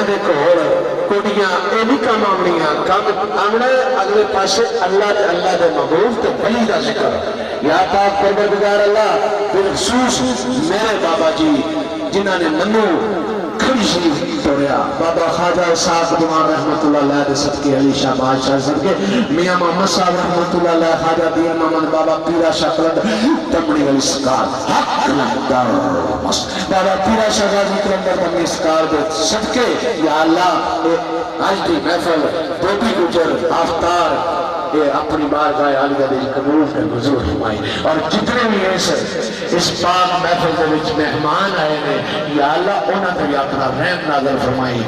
دے کول کوڑیاں اے نہیں کام آمنیاں کام آمنا اگلے پاسے اللہ دے محبوب تے ولی دا ذکر یا پاک پروردگار اللہ بالخصوص میرے بابا جی جنہاں نے منو کھڑی شریف توڑیا بابا خواجہ صاحب دیوان رحمت اللہ علیہ دے صدقے علی شاہ بادشاہ صدقے میاں محمد صاحب رحمت اللہ علیہ خواجہ دین محمد بابا پیرا شاہ قلند تمڑی علی سکار حق لندر بابا پیرا شاہ غازی قلندر تمڑی سکار دے صدقے یا اللہ آج دی محفل دوبی گجر آفتار اپنی بارگاہ عالیہ دے قبول کے حضور فرمائی اور جتنے بھی اس پاک محفل دے وچ مہمان آئے نے یا اللہ انہاں تے بھی اپنا رحم نازل فرمائی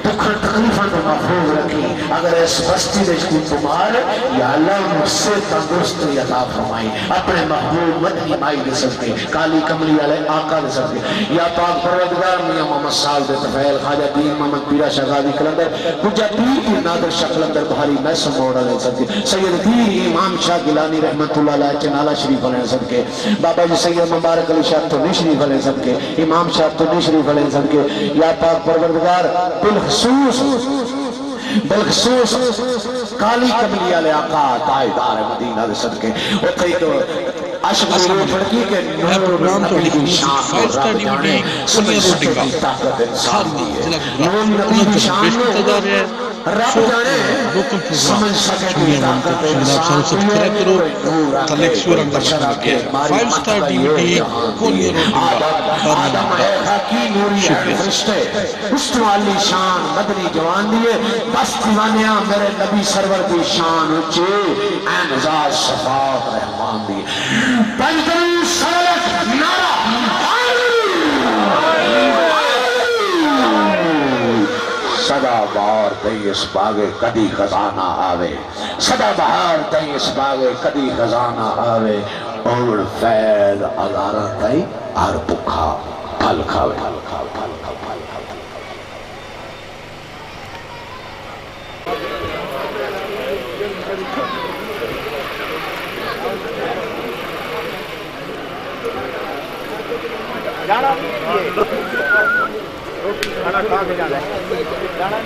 دکھن تکلیفاں تو محفوظ رکھی اگر اس بستی دے کوئی بیمار یا اللہ مجھ سے تندرستی عطا فرمائی اپنے محبوب مدنی مائی دے سکتے کالی کملی علیہ آقا دے سکتے یا پاک پروردگار میاں محمد صاحب دے تفیل خواجہ دین محمد پیرا شاہ غازی قلندر کجا پیر کی نادر شاہ قلندر بہاری محسن موڑا دے سکتے سید پیر امام شاہ گیلانی رحمت اللہ علیہ چنالہ شریف علیہ صدقے بابا جی سید مبارک علی شاہ تونی شریف علیہ صدقے امام شاہ تونی شریف علیہ صدقے یا پاک پروردگار بالخصوص کالی کملی علیہ آقا تائیدار مدینہ دے صدقے اتھائی تو عشق ضرور پڑکی کہ نور نبی کی شان اور رب جانے سمجھ سکتے کی طاقت انسان دی ہے نور نبی کی شان میں رب جانے سمجھ سکے کی طاقت انسان دی ہے بشرہ کے ماری مقتدہ یہ آدم ہے خاکی نوری ہے فرشتے استوالی شان مدنی جوان دیئے بس دیوانیاں میرے نبی سرور دی شان اچھے این ذات شفاعت رحمان دی پنجدری سرک نارا صدا بہار دئی اس باغے کدی خزانہ آوے صدا بہار دئی اس باغے کدی خزانہ آوے اور فیض ازارہ دئی اور بکھا پھل کھاوے جانا روٹی کھانا کھا کے جانا ہے جانا